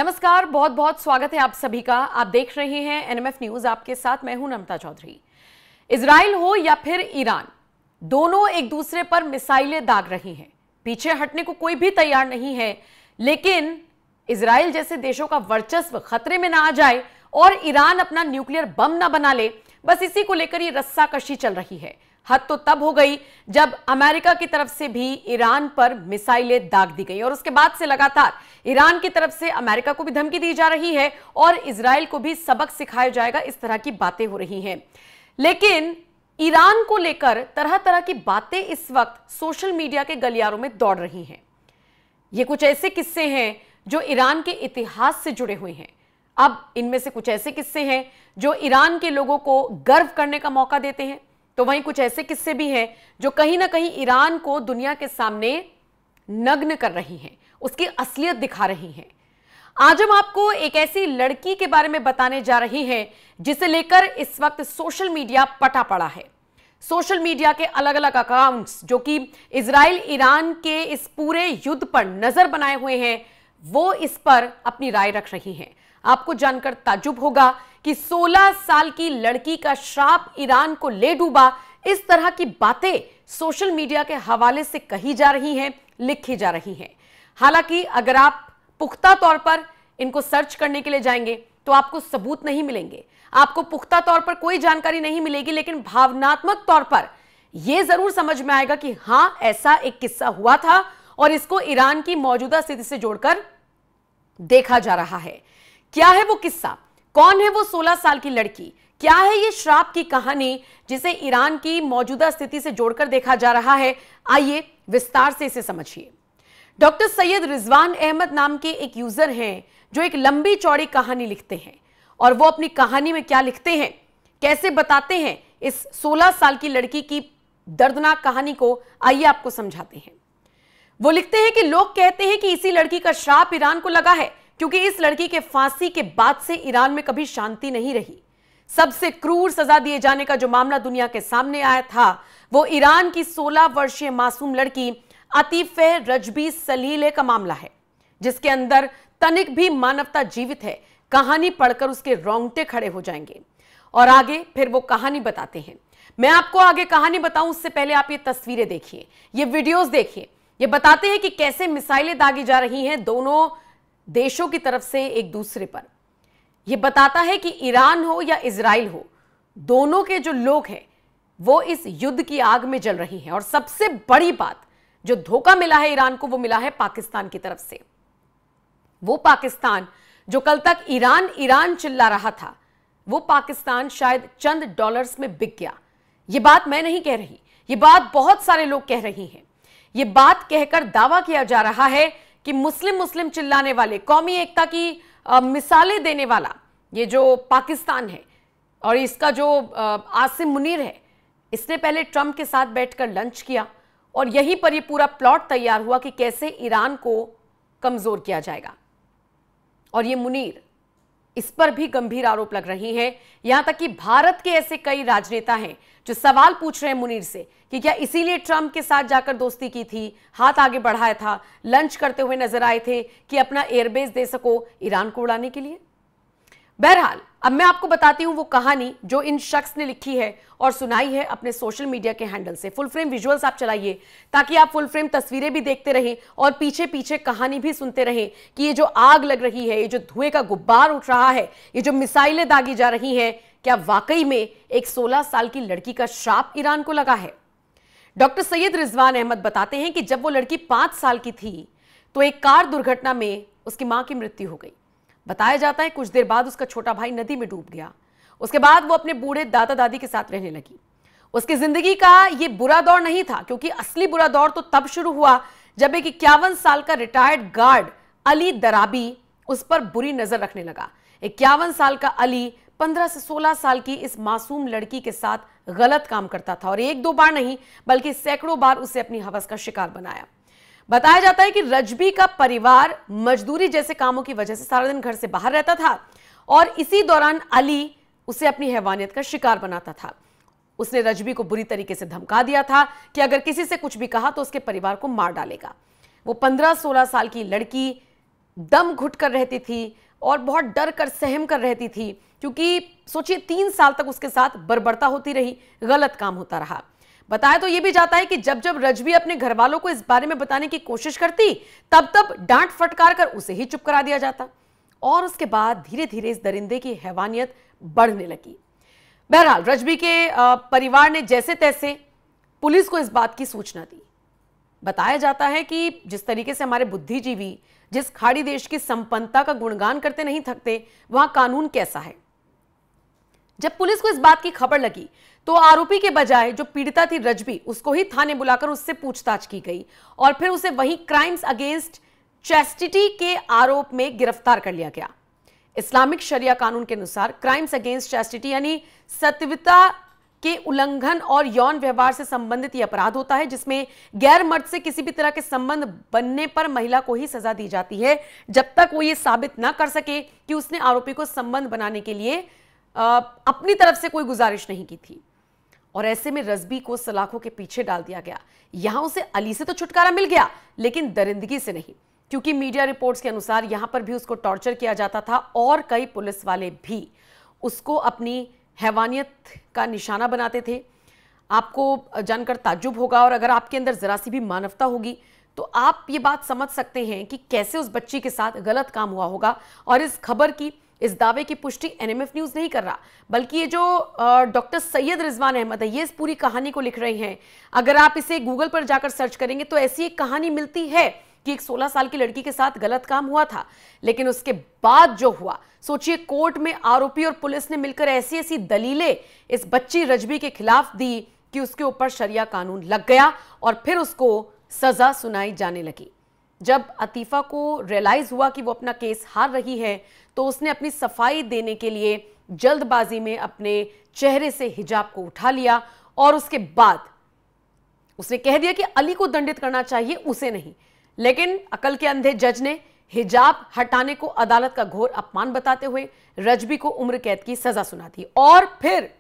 नमस्कार, बहुत बहुत स्वागत है आप सभी का। आप देख रहे हैं एनएमएफ न्यूज, आपके साथ मैं हूं नमता चौधरी। इजराइल हो या फिर ईरान, दोनों एक दूसरे पर मिसाइलें दाग रही हैं। पीछे हटने को कोई भी तैयार नहीं है, लेकिन इजराइल जैसे देशों का वर्चस्व खतरे में ना आ जाए और ईरान अपना न्यूक्लियर बम ना बना ले, बस इसी को लेकर ये रस्साकशी चल रही है। हद तो तब हो गई जब अमेरिका की तरफ से भी ईरान पर मिसाइलें दाग दी गई और उसके बाद से लगातार ईरान की तरफ से अमेरिका को भी धमकी दी जा रही है और इजराइल को भी सबक सिखाया जाएगा, इस तरह की बातें हो रही हैं। लेकिन ईरान को लेकर तरह तरह की बातें इस वक्त सोशल मीडिया के गलियारों में दौड़ रही हैं। ये कुछ ऐसे किस्से हैं जो ईरान के इतिहास से जुड़े हुए हैं। अब इनमें से कुछ ऐसे किस्से हैं जो ईरान के लोगों को गर्व करने का मौका देते हैं, तो वहीं कुछ ऐसे किस्से भी हैं जो कहीं ना कहीं ईरान को दुनिया के सामने नग्न कर रही हैं, उसकी असलियत दिखा रही हैं। आज हम आपको एक ऐसी लड़की के बारे में बताने जा रही हैं जिसे लेकर इस वक्त सोशल मीडिया पटा पड़ा है। सोशल मीडिया के अलग अलग अकाउंट्स जो कि इजराइल ईरान के इस पूरे युद्ध पर नजर बनाए हुए हैं, वो इस पर अपनी राय रख रही हैं। आपको जानकर ताज्जुब होगा कि 16 साल की लड़की का श्राप ईरान को ले डूबा। इस तरह की बातें सोशल मीडिया के हवाले से कही जा रही हैं, लिखी जा रही हैं। हालांकि अगर आप पुख्ता तौर पर इनको सर्च करने के लिए जाएंगे तो आपको सबूत नहीं मिलेंगे, आपको पुख्ता तौर पर कोई जानकारी नहीं मिलेगी, लेकिन भावनात्मक तौर पर यह जरूर समझ में आएगा कि हां, ऐसा एक किस्सा हुआ था और इसको ईरान की मौजूदा स्थिति से जोड़कर देखा जा रहा है। क्या है वो किस्सा? कौन है वो 16 साल की लड़की? क्या है ये श्राप की कहानी जिसे ईरान की मौजूदा स्थिति से जोड़कर देखा जा रहा है? आइए विस्तार से इसे समझिए। डॉक्टर सैयद रिजवान अहमद नाम के एक यूजर हैं जो एक लंबी चौड़ी कहानी लिखते हैं, और वो अपनी कहानी में क्या लिखते हैं, कैसे बताते हैं इस 16 साल की लड़की की दर्दनाक कहानी को, आइए आपको समझाते हैं। वो लिखते हैं कि लोग कहते हैं कि इसी लड़की का श्राप ईरान को लगा है, क्योंकि इस लड़की के फांसी के बाद से ईरान में कभी शांति नहीं रही। सबसे क्रूर सजा दिए जाने का जो मामला दुनिया के सामने आया था, वो ईरान की 16 वर्षीय मासूम लड़की अतीफे रजबी सलीले का मामला है, जिसके अंदर तनिक भी मानवता जीवित है। कहानी पढ़कर उसके रोंगटे खड़े हो जाएंगे। और आगे फिर वो कहानी बताते हैं। मैं आपको आगे कहानी बताऊं उससे पहले आप ये तस्वीरें देखिए, ये वीडियोस देखिए। ये बताते हैं कि कैसे मिसाइलें दागी जा रही हैं दोनों देशों की तरफ से एक दूसरे पर। यह बताता है कि ईरान हो या इजराइल हो, दोनों के जो लोग हैं वो इस युद्ध की आग में जल रही हैं। और सबसे बड़ी बात, जो धोखा मिला है ईरान को, वो मिला है पाकिस्तान की तरफ से। वो पाकिस्तान जो कल तक ईरान ईरान चिल्ला रहा था, वो पाकिस्तान शायद चंद डॉलर्स में बिक गया। ये बात मैं नहीं कह रही, ये बात बहुत सारे लोग कह रही हैं। ये बात कहकर दावा किया जा रहा है कि मुस्लिम मुस्लिम चिल्लाने वाले, कौमी एकता की मिसालें देने वाला ये जो पाकिस्तान है, और इसका जो आसिम मुनीर है, इसने पहले ट्रंप के साथ बैठकर लंच किया और यहीं पर ये पूरा प्लॉट तैयार हुआ कि कैसे ईरान को कमजोर किया जाएगा। और ये मुनीर, इस पर भी गंभीर आरोप लग रही हैं। यहां तक कि भारत के ऐसे कई राजनेता हैं जो सवाल पूछ रहे हैं मुनीर से कि क्या इसीलिए ट्रंप के साथ जाकर दोस्ती की थी, हाथ आगे बढ़ाया था, लंच करते हुए नजर आए थे कि अपना एयरबेस दे सको ईरान को उड़ाने के लिए। बहरहाल अब मैं आपको बताती हूं वो कहानी जो इन शख्स ने लिखी है और सुनाई है अपने सोशल मीडिया के हैंडल से। फुल फ्रेम विजुअल्स आप चलाइए ताकि आप फुल फ्रेम तस्वीरें भी देखते रहें और पीछे पीछे कहानी भी सुनते रहें कि ये जो आग लग रही है, ये जो धुएं का गुब्बार उठ रहा है, ये जो मिसाइलें दागी जा रही हैं, क्या वाकई में एक 16 साल की लड़की का श्राप ईरान को लगा है। डॉक्टर सैयद रिजवान अहमद बताते हैं कि जब वो लड़की 5 साल की थी तो एक कार दुर्घटना में उसकी मां की मृत्यु हो गई। बताया जाता है कुछ देर बाद उसका छोटा भाई नदी में डूब गया। उसके बाद वो अपने बूढ़े दादा दादी के साथ रहने लगी। उसकी जिंदगी का ये बुरा दौर नहीं था, क्योंकि असली बुरा दौर तो तब शुरू हुआ जब एक 51 साल का रिटायर्ड गार्ड अली दराबी उस पर बुरी नजर रखने लगा। 51 साल का अली 15 से 16 साल की इस मासूम लड़की के साथ गलत काम करता था और एक दो बार नहीं बल्कि सैकड़ों बार उसे अपनी हवस का शिकार बनाया। बताया जाता है कि रजबी का परिवार मजदूरी जैसे कामों की वजह से सारा दिन घर से बाहर रहता था और इसी दौरान अली उसे अपनी हैवानियत का शिकार बनाता था। उसने रजबी को बुरी तरीके से धमका दिया था कि अगर किसी से कुछ भी कहा तो उसके परिवार को मार डालेगा। वो 15-16 साल की लड़की दम घुट कर रहती थी और बहुत डर कर सहम कर रहती थी, क्योंकि सोचिए 3 साल तक उसके साथ बर्बरता होती रही, गलत काम होता रहा। बताया तो यह भी जाता है कि जब जब रजबी अपने घर वालों को इस बारे में बताने की कोशिश करती, तब तब डांट फटकार कर उसे ही चुप करा दिया जाता और उसके बाद धीरे धीरे इस दरिंदे की हैवानियत बढ़ने लगी। बहरहाल रजबी के परिवार ने जैसे तैसे पुलिस को इस बात की सूचना दी। बताया जाता है कि जिस तरीके से हमारे बुद्धिजीवी जिस खाड़ी देश की संपन्नता का गुणगान करते नहीं थकते, वहां कानून कैसा है। जब पुलिस को इस बात की खबर लगी तो आरोपी के बजाय जो पीड़िता थी रजबी, उसको ही थाने बुलाकर उससे पूछताछ की गई और फिर उसे वहीं क्राइम्स अगेंस्ट चैस्टिटी के आरोप में गिरफ्तार कर लिया गया। इस्लामिक शरिया कानून के अनुसार क्राइम्स अगेंस्ट चैस्टिटी यानी सत्यवता के उल्लंघन और यौन व्यवहार से संबंधित यह अपराध होता है जिसमें गैर मर्द से किसी भी तरह के संबंध बनने पर महिला को ही सजा दी जाती है, जब तक वो ये साबित ना कर सके कि उसने आरोपी को संबंध बनाने के लिए अपनी तरफ से कोई गुजारिश नहीं की थी। और ऐसे में रजबी को सलाखों के पीछे डाल दिया गया। यहां उसे अली से तो छुटकारा मिल गया, लेकिन दरिंदगी से नहीं, क्योंकि मीडिया रिपोर्ट्स के अनुसार यहां पर भी उसको टॉर्चर किया जाता था और कई पुलिस वाले भी उसको अपनी हैवानियत का निशाना बनाते थे। आपको जानकर ताज्जुब होगा और अगर आपके अंदर जरा सी भी मानवता होगी तो आप ये बात समझ सकते हैं कि कैसे उस बच्ची के साथ गलत काम हुआ होगा। और इस खबर की, इस दावे की पुष्टि एनएमएफ न्यूज नहीं कर रहा, बल्कि ये जो डॉक्टर सैयद रिजवान अहमद है, ये इस पूरी कहानी को लिख रहे हैं। अगर आप इसे गूगल पर जाकर सर्च करेंगे तो ऐसी एक कहानी मिलती है कि एक 16 साल की लड़की के साथ गलत काम हुआ था, लेकिन उसके बाद जो हुआ, सोचिए कोर्ट में आरोपी और पुलिस ने मिलकर ऐसी ऐसी दलीलें इस बच्ची रजबी के खिलाफ दी कि उसके ऊपर शरिया कानून लग गया और फिर उसको सजा सुनाई जाने लगी। जब अतीफा को रियलाइज हुआ कि वो अपना केस हार रही है तो उसने अपनी सफाई देने के लिए जल्दबाजी में अपने चेहरे से हिजाब को उठा लिया और उसके बाद उसने कह दिया कि अली को दंडित करना चाहिए, उसे नहीं। लेकिन अकल के अंधे जज ने हिजाब हटाने को अदालत का घोर अपमान बताते हुए रजबी को उम्र कैद की सजा सुना दी। और फिर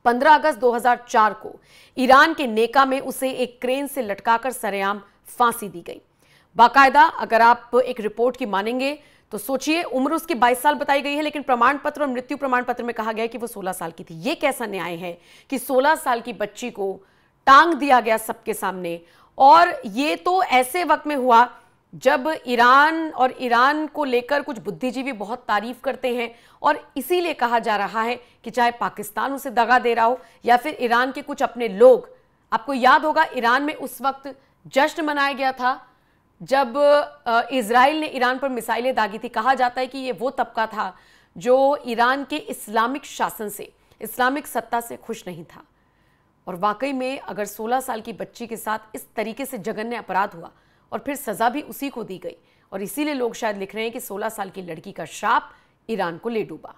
15 अगस्त 2004 को ईरान के नेका में उसे एक क्रेन से लटकाकर सरेआम फांसी दी गई। बाकायदा अगर आप एक रिपोर्ट की मानेंगे तो सोचिए उम्र उसकी 22 साल बताई गई है, लेकिन प्रमाण पत्र और मृत्यु प्रमाण पत्र में कहा गया है कि वो 16 साल की थी। यह कैसा न्याय है कि 16 साल की बच्ची को टांग दिया गया सबके सामने। और ये तो ऐसे वक्त में हुआ जब ईरान को लेकर कुछ बुद्धिजीवी बहुत तारीफ करते हैं और इसीलिए कहा जा रहा है कि चाहे पाकिस्तान उसे दगा दे रहा हो या फिर ईरान के कुछ अपने लोग। आपको याद होगा ईरान में उस वक्त जश्न मनाया गया था जब इजराइल ने ईरान पर मिसाइलें दागी थी। कहा जाता है कि ये वो तबका था जो ईरान के इस्लामिक शासन से, इस्लामिक सत्ता से खुश नहीं था। और वाकई में अगर 16 साल की बच्ची के साथ इस तरीके से जघन्य अपराध हुआ और फिर सजा भी उसी को दी गई, और इसीलिए लोग शायद लिख रहे हैं कि 16 साल की लड़की का श्राप ईरान को ले डूबा।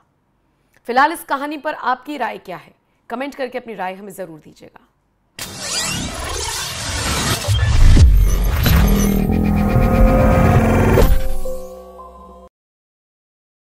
फिलहाल इस कहानी पर आपकी राय क्या है? कमेंट करके अपनी राय हमें जरूर दीजिएगा।